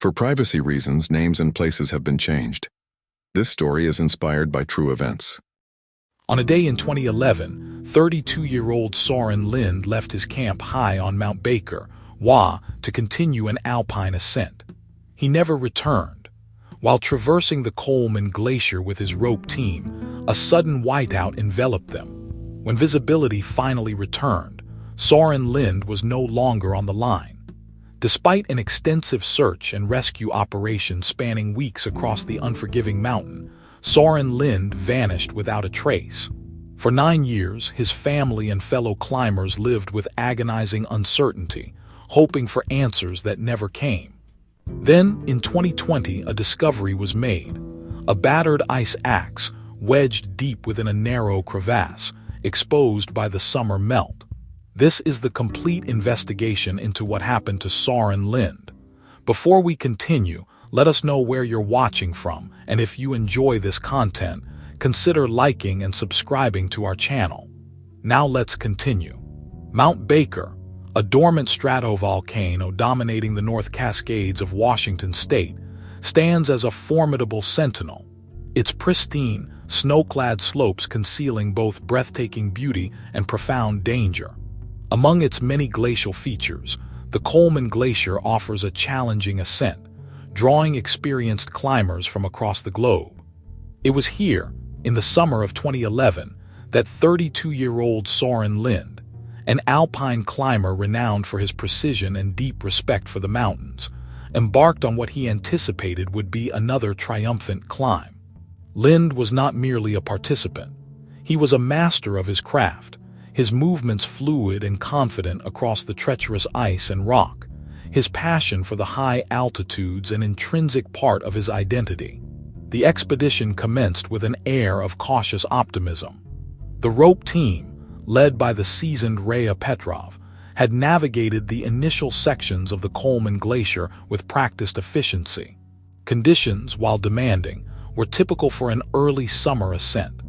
For privacy reasons, names and places have been changed. This story is inspired by true events. On a day in 2011, 32-year-old Soren Lind left his camp high on Mount Baker, Wa, to continue an alpine ascent. He never returned. While traversing the Coleman Glacier with his rope team, a sudden whiteout enveloped them. When visibility finally returned, Soren Lind was no longer on the line. Despite an extensive search and rescue operation spanning weeks across the unforgiving mountain, Soren Lind vanished without a trace. For 9 years, his family and fellow climbers lived with agonizing uncertainty, hoping for answers that never came. Then, in 2020, a discovery was made. A battered ice axe, wedged deep within a narrow crevasse, exposed by the summer melt. This is the complete investigation into what happened to Soren Lind. Before we continue, let us know where you're watching from, and if you enjoy this content, consider liking and subscribing to our channel. Now let's continue. Mount Baker, a dormant stratovolcano dominating the North Cascades of Washington state, stands as a formidable sentinel, its pristine, snow-clad slopes concealing both breathtaking beauty and profound danger. Among its many glacial features, the Coleman Glacier offers a challenging ascent, drawing experienced climbers from across the globe. It was here, in the summer of 2011, that 32-year-old Soren Lind, an alpine climber renowned for his precision and deep respect for the mountains, embarked on what he anticipated would be another triumphant climb. Lind was not merely a participant. He was a master of his craft, his movements fluid and confident across the treacherous ice and rock, his passion for the high altitudes an intrinsic part of his identity. The expedition commenced with an air of cautious optimism. The rope team, led by the seasoned Rhea Petrov, had navigated the initial sections of the Coleman Glacier with practiced efficiency. Conditions, while demanding, were typical for an early summer ascent.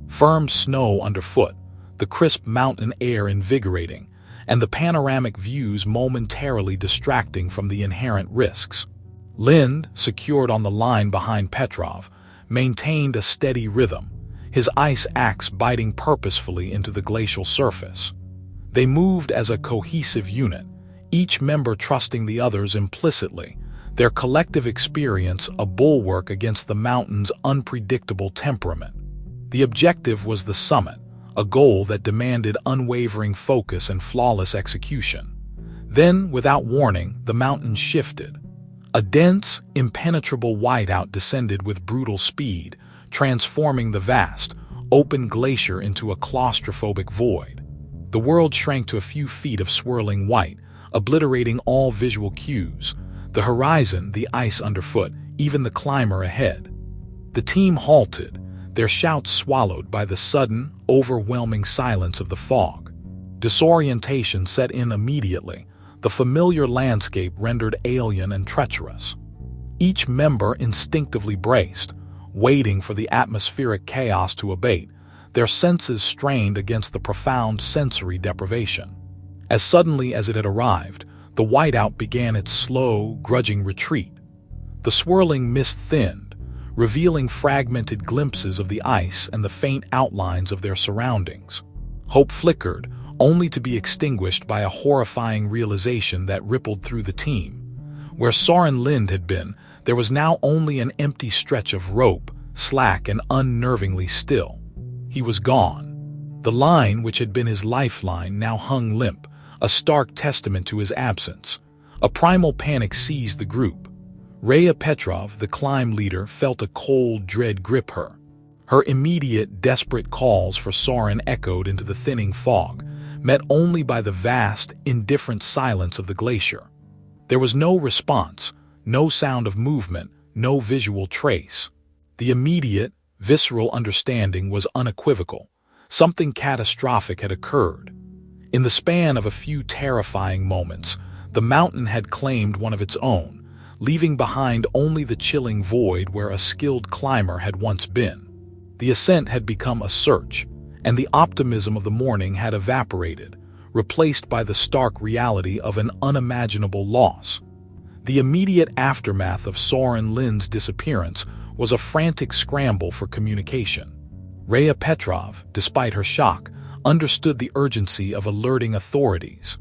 Firm snow underfoot, the crisp mountain air invigorating, and the panoramic views momentarily distracting from the inherent risks. Lind, secured on the line behind Petrov, maintained a steady rhythm, his ice axe biting purposefully into the glacial surface. They moved as a cohesive unit, each member trusting the others implicitly, their collective experience a bulwark against the mountain's unpredictable temperament. The objective was the summit, a goal that demanded unwavering focus and flawless execution. Then, without warning, the mountain shifted. A dense, impenetrable whiteout descended with brutal speed, transforming the vast, open glacier into a claustrophobic void. The world shrank to a few feet of swirling white, obliterating all visual cues: the horizon, the ice underfoot, even the climber ahead. The team halted, their shouts swallowed by the sudden, overwhelming silence of the fog. Disorientation set in immediately, the familiar landscape rendered alien and treacherous. Each member instinctively braced, waiting for the atmospheric chaos to abate, their senses strained against the profound sensory deprivation. As suddenly as it had arrived, the whiteout began its slow, grudging retreat. The swirling mist thinned, revealing fragmented glimpses of the ice and the faint outlines of their surroundings. Hope flickered, only to be extinguished by a horrifying realization that rippled through the team. Where Soren Lind had been, there was now only an empty stretch of rope, slack and unnervingly still. He was gone. The line, which had been his lifeline, now hung limp, a stark testament to his absence. A primal panic seized the group. Rhea Petrov, the climb leader, felt a cold dread grip her. Her immediate, desperate calls for Soren echoed into the thinning fog, met only by the vast, indifferent silence of the glacier. There was no response, no sound of movement, no visual trace. The immediate, visceral understanding was unequivocal. Something catastrophic had occurred. In the span of a few terrifying moments, the mountain had claimed one of its own, leaving behind only the chilling void where a skilled climber had once been. The ascent had become a search, and the optimism of the morning had evaporated, replaced by the stark reality of an unimaginable loss. The immediate aftermath of Soren Lind's disappearance was a frantic scramble for communication. Rhea Petrov, despite her shock, understood the urgency of alerting authorities.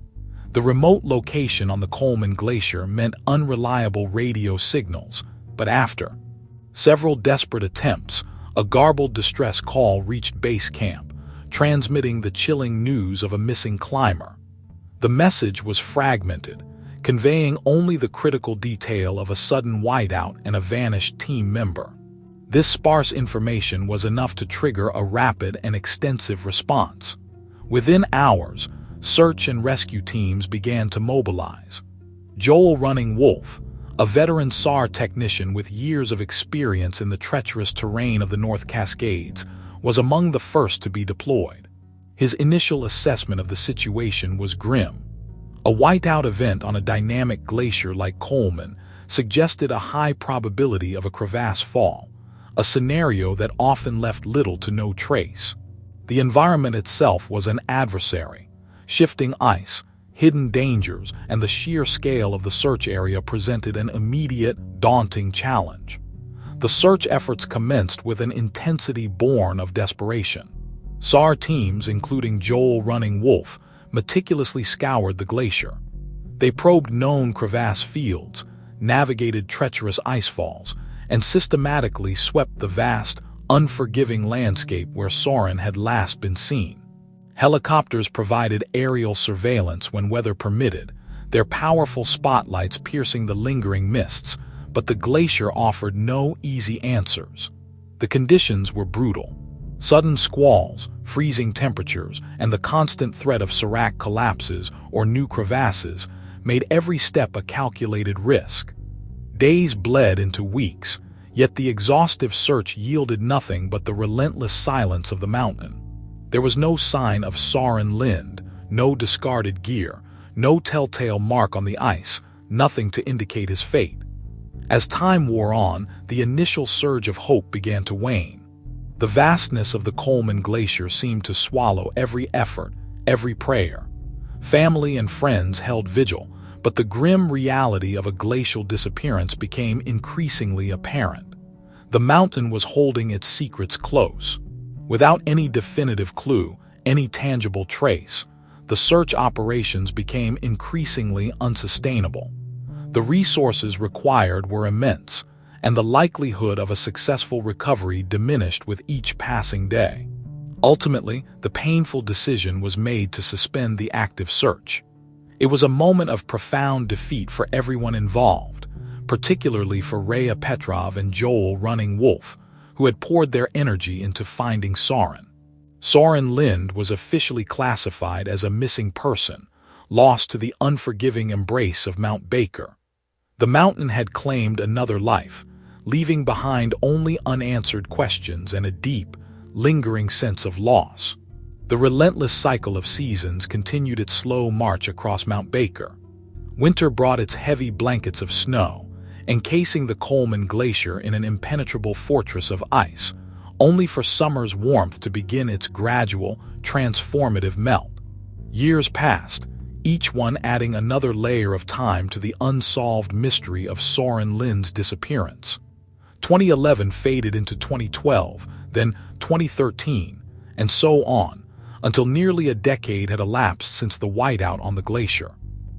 The remote location on the Coleman Glacier meant unreliable radio signals, but after several desperate attempts, a garbled distress call reached base camp, transmitting the chilling news of a missing climber. The message was fragmented, conveying only the critical detail of a sudden whiteout and a vanished team member. This sparse information was enough to trigger a rapid and extensive response. Within hours, search and rescue teams began to mobilize. Joel Running Wolf, a veteran SAR technician with years of experience in the treacherous terrain of the North Cascades, was among the first to be deployed. His initial assessment of the situation was grim. A whiteout event on a dynamic glacier like Coleman suggested a high probability of a crevasse fall, a scenario that often left little to no trace. The environment itself was an adversary. Shifting ice, hidden dangers, and the sheer scale of the search area presented an immediate, daunting challenge. The search efforts commenced with an intensity born of desperation. SAR teams, including Joel Running Wolf, meticulously scoured the glacier. They probed known crevasse fields, navigated treacherous icefalls, and systematically swept the vast, unforgiving landscape where Soren had last been seen. Helicopters provided aerial surveillance when weather permitted, their powerful spotlights piercing the lingering mists, but the glacier offered no easy answers. The conditions were brutal. Sudden squalls, freezing temperatures, and the constant threat of sérac collapses or new crevasses made every step a calculated risk. Days bled into weeks, yet the exhaustive search yielded nothing but the relentless silence of the mountain. There was no sign of Soren Lind, no discarded gear, no telltale mark on the ice, nothing to indicate his fate. As time wore on, the initial surge of hope began to wane. The vastness of the Coleman Glacier seemed to swallow every effort, every prayer. Family and friends held vigil, but the grim reality of a glacial disappearance became increasingly apparent. The mountain was holding its secrets close. Without any definitive clue, any tangible trace, the search operations became increasingly unsustainable. The resources required were immense, and the likelihood of a successful recovery diminished with each passing day. Ultimately, the painful decision was made to suspend the active search. It was a moment of profound defeat for everyone involved, particularly for Rhea Petrov and Joel Running Wolf, who had poured their energy into finding Soren. Soren Lind was officially classified as a missing person, lost to the unforgiving embrace of Mount Baker. The mountain had claimed another life, leaving behind only unanswered questions and a deep, lingering sense of loss. The relentless cycle of seasons continued its slow march across Mount Baker. Winter brought its heavy blankets of snow, encasing the Coleman Glacier in an impenetrable fortress of ice, only for summer's warmth to begin its gradual, transformative melt. Years passed, each one adding another layer of time to the unsolved mystery of Soren Lind's disappearance. 2011 faded into 2012, then 2013, and so on, until nearly a decade had elapsed since the whiteout on the glacier.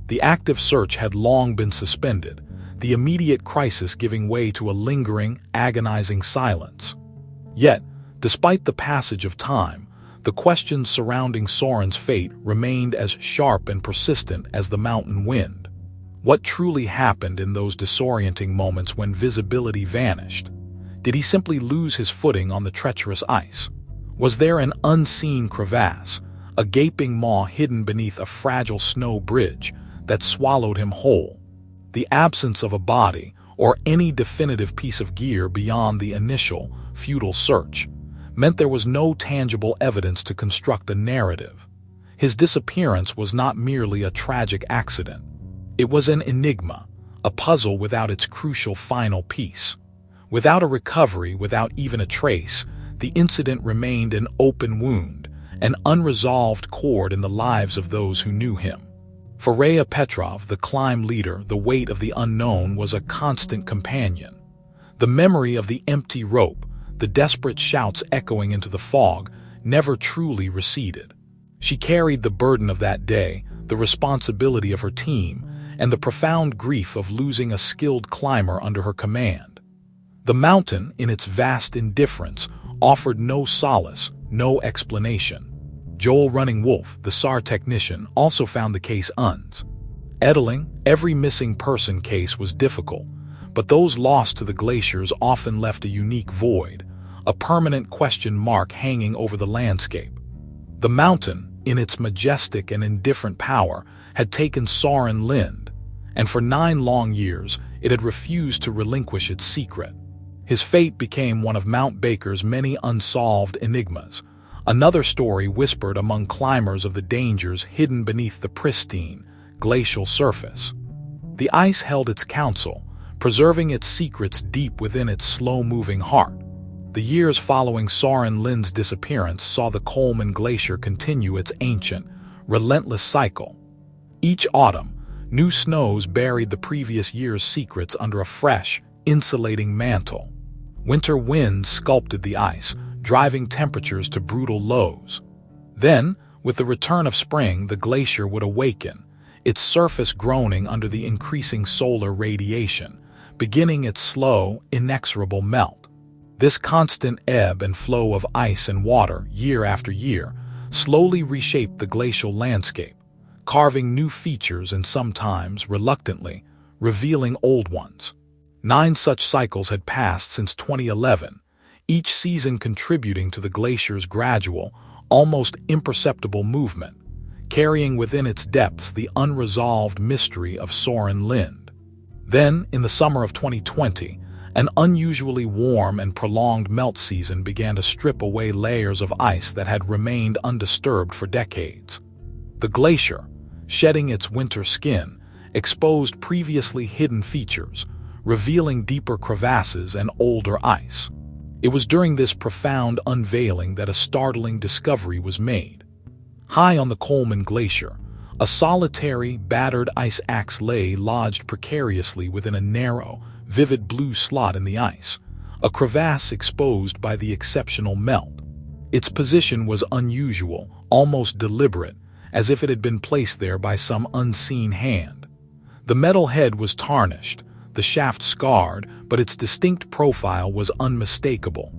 The active search had long been suspended, the immediate crisis giving way to a lingering, agonizing silence. Yet, despite the passage of time, the questions surrounding Soren's fate remained as sharp and persistent as the mountain wind. What truly happened in those disorienting moments when visibility vanished? Did he simply lose his footing on the treacherous ice? Was there an unseen crevasse, a gaping maw hidden beneath a fragile snow bridge that swallowed him whole? The absence of a body or any definitive piece of gear beyond the initial, futile search meant there was no tangible evidence to construct a narrative. His disappearance was not merely a tragic accident. It was an enigma, a puzzle without its crucial final piece. Without a recovery, without even a trace, the incident remained an open wound, an unresolved chord in the lives of those who knew him. For Rhea Petrov, the climb leader, the weight of the unknown was a constant companion. The memory of the empty rope, the desperate shouts echoing into the fog, never truly receded. She carried the burden of that day, the responsibility of her team, and the profound grief of losing a skilled climber under her command. The mountain, in its vast indifference, offered no solace, no explanation. Joel Running Wolf, the SAR technician, also found the case unsettling. Every missing person case was difficult, but those lost to the glaciers often left a unique void, a permanent question mark hanging over the landscape. The mountain, in its majestic and indifferent power, had taken Soren Lind, and for 9 long years it had refused to relinquish its secret. His fate became one of Mount Baker's many unsolved enigmas, another story whispered among climbers of the dangers hidden beneath the pristine, glacial surface. The ice held its counsel, preserving its secrets deep within its slow-moving heart. The years following Soren Lind's disappearance saw the Coleman Glacier continue its ancient, relentless cycle. Each autumn, new snows buried the previous year's secrets under a fresh, insulating mantle. Winter winds sculpted the ice, driving temperatures to brutal lows. Then, with the return of spring, the glacier would awaken, its surface groaning under the increasing solar radiation, beginning its slow, inexorable melt. This constant ebb and flow of ice and water, year after year, slowly reshaped the glacial landscape, carving new features and sometimes, reluctantly, revealing old ones. 9 such cycles had passed since 2011, each season contributing to the glacier's gradual, almost imperceptible movement, carrying within its depths the unresolved mystery of Soren Lind. Then, in the summer of 2020, an unusually warm and prolonged melt season began to strip away layers of ice that had remained undisturbed for decades. The glacier, shedding its winter skin, exposed previously hidden features, revealing deeper crevasses and older ice. It was during this profound unveiling that a startling discovery was made. High on the Coleman Glacier, a solitary, battered ice axe lay lodged precariously within a narrow, vivid blue slot in the ice, a crevasse exposed by the exceptional melt. Its position was unusual, almost deliberate, as if it had been placed there by some unseen hand. The metal head was tarnished, the shaft scarred, but its distinct profile was unmistakable.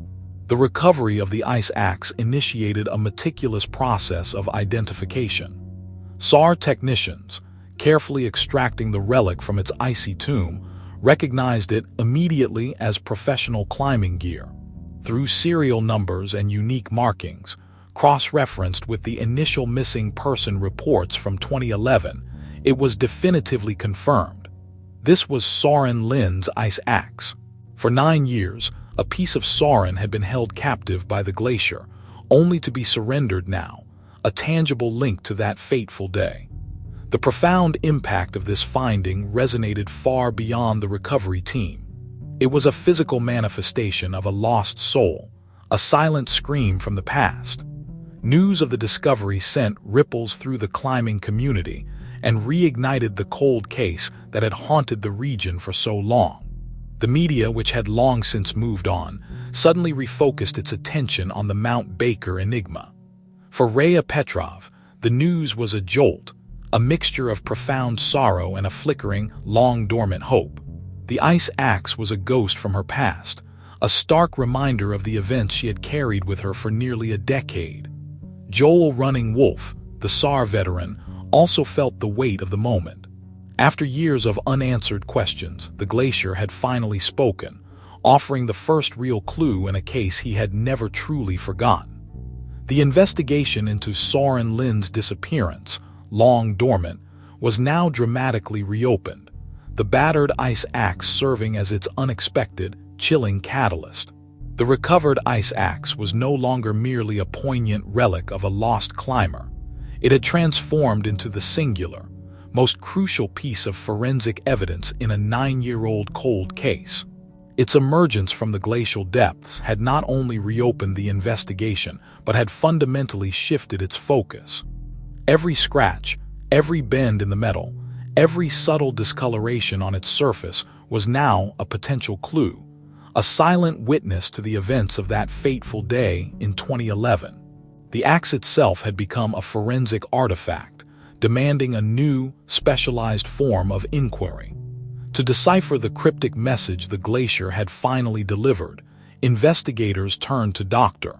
The recovery of the ice axe initiated a meticulous process of identification. SAR technicians, carefully extracting the relic from its icy tomb, recognized it immediately as professional climbing gear. Through serial numbers and unique markings, cross-referenced with the initial missing person reports from 2011, it was definitively confirmed. This was Soren Lind's ice axe. For 9 years, a piece of Soren had been held captive by the glacier, only to be surrendered now, a tangible link to that fateful day. The profound impact of this finding resonated far beyond the recovery team. It was a physical manifestation of a lost soul, a silent scream from the past. News of the discovery sent ripples through the climbing community and reignited the cold case that had haunted the region for so long. The media, which had long since moved on, suddenly refocused its attention on the Mount Baker enigma. For Rhea Petrov, the news was a jolt, a mixture of profound sorrow and a flickering, long-dormant hope. The ice axe was a ghost from her past, a stark reminder of the events she had carried with her for nearly a decade. Joel Running Wolf, the SAR veteran, also felt the weight of the moment. After years of unanswered questions, the glacier had finally spoken, offering the first real clue in a case he had never truly forgotten. The investigation into Soren Lind's disappearance, long dormant, was now dramatically reopened, the battered ice axe serving as its unexpected, chilling catalyst. The recovered ice axe was no longer merely a poignant relic of a lost climber. It had transformed into the singular, most crucial piece of forensic evidence in a 9-year-old cold case. Its emergence from the glacial depths had not only reopened the investigation, but had fundamentally shifted its focus. Every scratch, Every bend in the metal, every subtle discoloration on its surface was now a potential clue, a silent witness to the events of that fateful day in 2011. The axe itself had become a forensic artifact, demanding a new, specialized form of inquiry. To decipher the cryptic message the glacier had finally delivered, investigators turned to Dr.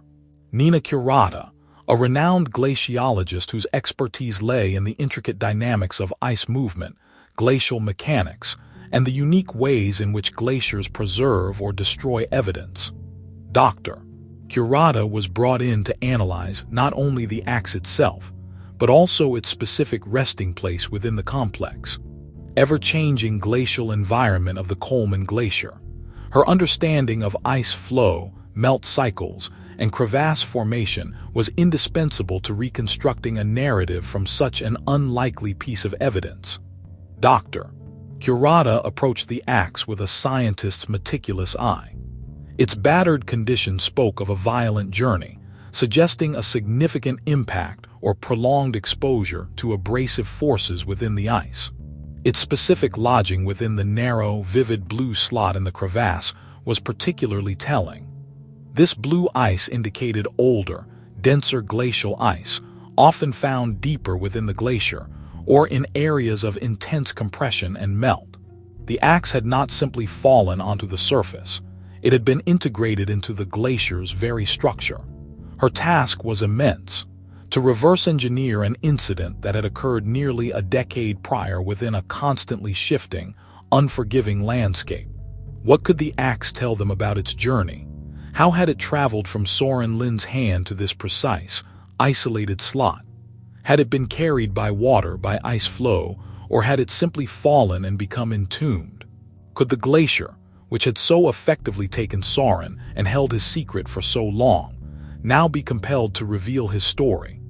Nina Curata, a renowned glaciologist whose expertise lay in the intricate dynamics of ice movement, glacial mechanics, and the unique ways in which glaciers preserve or destroy evidence. Dr. Curata was brought in to analyze not only the axe itself, but also its specific resting place within the complex, ever-changing glacial environment of the Coleman Glacier. Her understanding of ice flow, melt cycles, and crevasse formation was indispensable to reconstructing a narrative from such an unlikely piece of evidence. Dr. Curata approached the axe with a scientist's meticulous eye. Its battered condition spoke of a violent journey, suggesting a significant impact or prolonged exposure to abrasive forces within the ice. Its specific lodging within the narrow, vivid blue slot in the crevasse was particularly telling. This blue ice indicated older, denser glacial ice, often found deeper within the glacier, or in areas of intense compression and melt. The axe had not simply fallen onto the surface. It had been integrated into the glacier's very structure. Her task was immense: to reverse engineer an incident that had occurred nearly a decade prior within a constantly shifting, unforgiving landscape. What could the axe tell them about its journey? How had it traveled from Soren Lind's hand to this precise, isolated slot? Had it been carried by water, by ice flow, or had it simply fallen and become entombed? Could the glacier, which had so effectively taken Soren and held his secret for so long, now be compelled to reveal his story?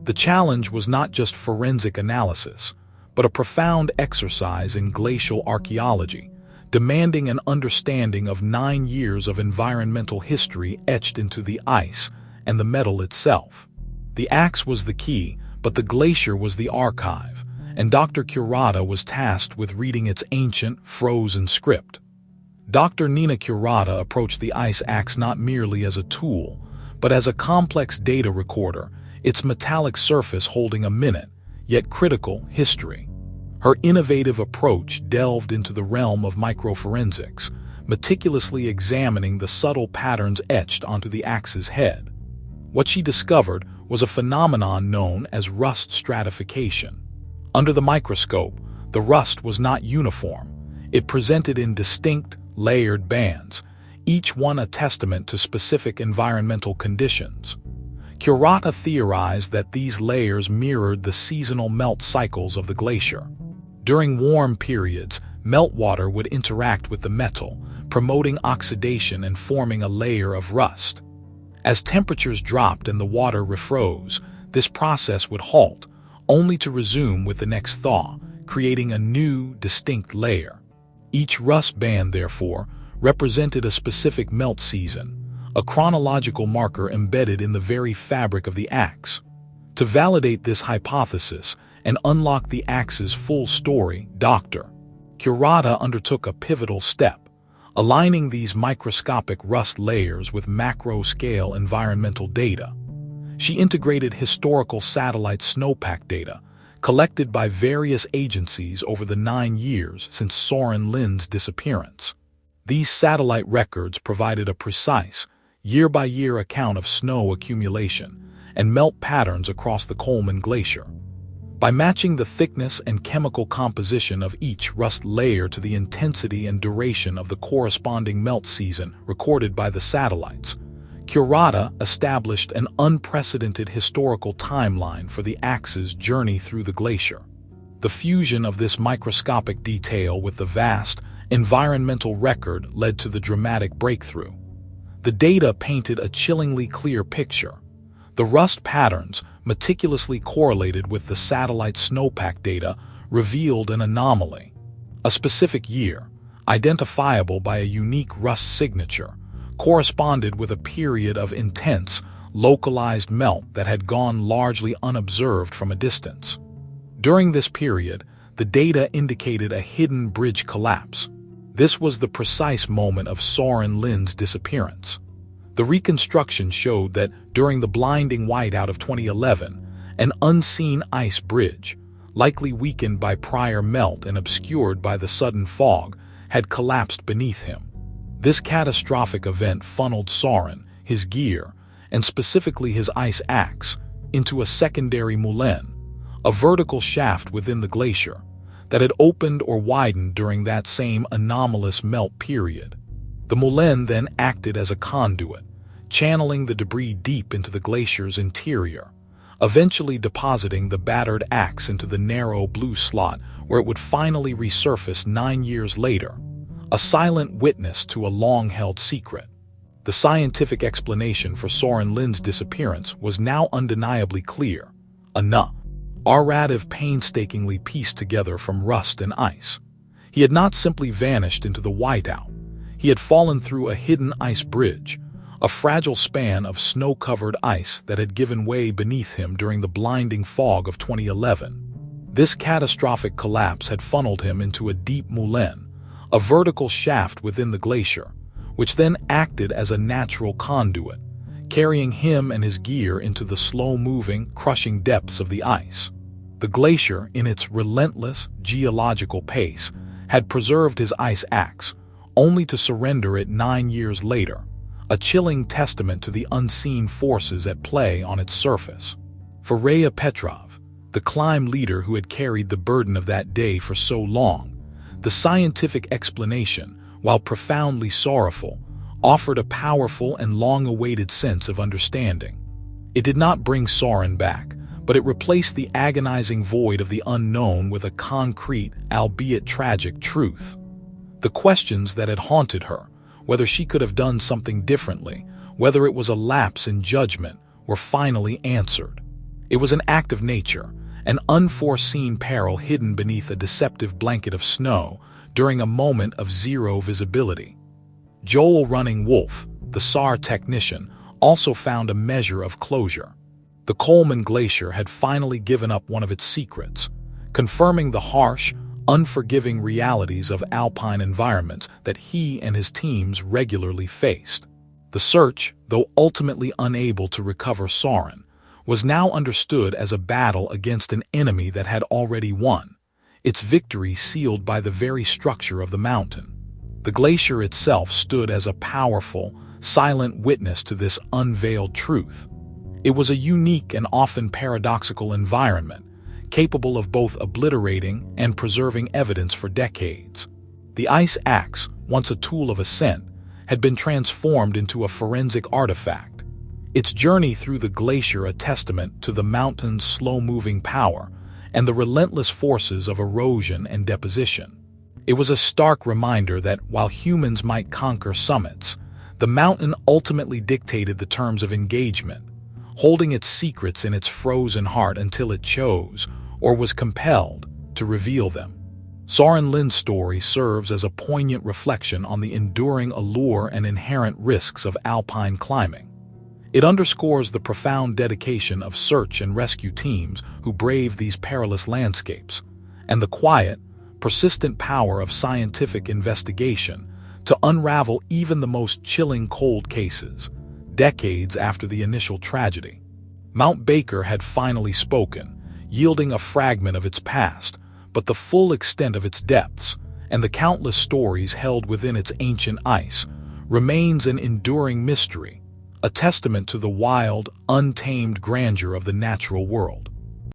The challenge was not just forensic analysis, but a profound exercise in glacial archaeology, demanding an understanding of 9 years of environmental history etched into the ice and the metal itself. The axe was the key, but the glacier was the archive, and Dr. Curata was tasked with reading its ancient, frozen script. Dr. Nina Curata approached the ice axe not merely as a tool, but as a complex data recorder, its metallic surface holding a minute, yet critical, history. Her innovative approach delved into the realm of microforensics, meticulously examining the subtle patterns etched onto the axe's head. What she discovered was a phenomenon known as rust stratification. Under the microscope, the rust was not uniform. It presented in distinct, layered bands, each one a testament to specific environmental conditions. Curata theorized that these layers mirrored the seasonal melt cycles of the glacier. During warm periods, meltwater would interact with the metal, promoting oxidation and forming a layer of rust. As temperatures dropped and the water refroze, this process would halt, only to resume with the next thaw, creating a new, distinct layer. Each rust band, therefore, represented a specific melt season, a chronological marker embedded in the very fabric of the axe. To validate this hypothesis and unlock the axe's full story, Dr. Curata undertook a pivotal step, aligning these microscopic rust layers with macro-scale environmental data. She integrated historical satellite snowpack data, collected by various agencies over the 9 years since Soren Lind's disappearance. These satellite records provided a precise, year-by-year account of snow accumulation and melt patterns across the Coleman Glacier. By matching the thickness and chemical composition of each rust layer to the intensity and duration of the corresponding melt season recorded by the satellites, Curata established an unprecedented historical timeline for the axe's journey through the glacier. The fusion of this microscopic detail with the vast, environmental record led to the dramatic breakthrough. The data painted a chillingly clear picture. The rust patterns, meticulously correlated with the satellite snowpack data, revealed an anomaly. A specific year, identifiable by a unique rust signature, corresponded with a period of intense, localized melt that had gone largely unobserved from a distance. During this period, the data indicated a hidden bridge collapse. This was the precise moment of Soren Lind's disappearance. The reconstruction showed that during the blinding whiteout of 2011, an unseen ice bridge, likely weakened by prior melt and obscured by the sudden fog, had collapsed beneath him. This catastrophic event funneled Soren, his gear, and specifically his ice axe, into a secondary moulin, a vertical shaft within the glacier, that had opened or widened during that same anomalous melt period. The moulin then acted as a conduit, channeling the debris deep into the glacier's interior, eventually depositing the battered axe into the narrow blue slot where it would finally resurface 9 years later, a silent witness to a long-held secret. The scientific explanation for Soren Lind's disappearance was now undeniably clear. A narrative painstakingly pieced together from rust and ice. He had not simply vanished into the whiteout. He had fallen through a hidden ice bridge, a fragile span of snow-covered ice that had given way beneath him during the blinding fog of 2011. This catastrophic collapse had funneled him into a deep moulin, a vertical shaft within the glacier, which then acted as a natural conduit, carrying him and his gear into the slow-moving, crushing depths of the ice. The glacier, in its relentless geological pace, had preserved his ice axe, only to surrender it 9 years later, a chilling testament to the unseen forces at play on its surface. For Rhea Petrov, the climb leader who had carried the burden of that day for so long, the scientific explanation, while profoundly sorrowful, offered a powerful and long-awaited sense of understanding. It did not bring Soren back, but it replaced the agonizing void of the unknown with a concrete, albeit tragic, truth. The questions that had haunted her, whether she could have done something differently, whether it was a lapse in judgment, were finally answered. It was an act of nature, an unforeseen peril hidden beneath a deceptive blanket of snow during a moment of zero visibility. Joel Running Wolf, the SAR technician, also found a measure of closure. The Coleman Glacier had finally given up one of its secrets, confirming the harsh, unforgiving realities of alpine environments that he and his teams regularly faced. The search, though ultimately unable to recover Soren, was now understood as a battle against an enemy that had already won, its victory sealed by the very structure of the mountain. The glacier itself stood as a powerful, silent witness to this unveiled truth. It was a unique and often paradoxical environment, capable of both obliterating and preserving evidence for decades. The ice axe, once a tool of ascent, had been transformed into a forensic artifact, its journey through the glacier a testament to the mountain's slow-moving power and the relentless forces of erosion and deposition. It was a stark reminder that while humans might conquer summits, the mountain ultimately dictated the terms of engagement, holding its secrets in its frozen heart until it chose, or was compelled, to reveal them. Soren Lind's story serves as a poignant reflection on the enduring allure and inherent risks of alpine climbing. It underscores the profound dedication of search and rescue teams who brave these perilous landscapes, and the quiet, persistent power of scientific investigation to unravel even the most chilling cold cases, decades after the initial tragedy. Mount Baker had finally spoken, yielding a fragment of its past, but the full extent of its depths, and the countless stories held within its ancient ice, remains an enduring mystery, a testament to the wild, untamed grandeur of the natural world.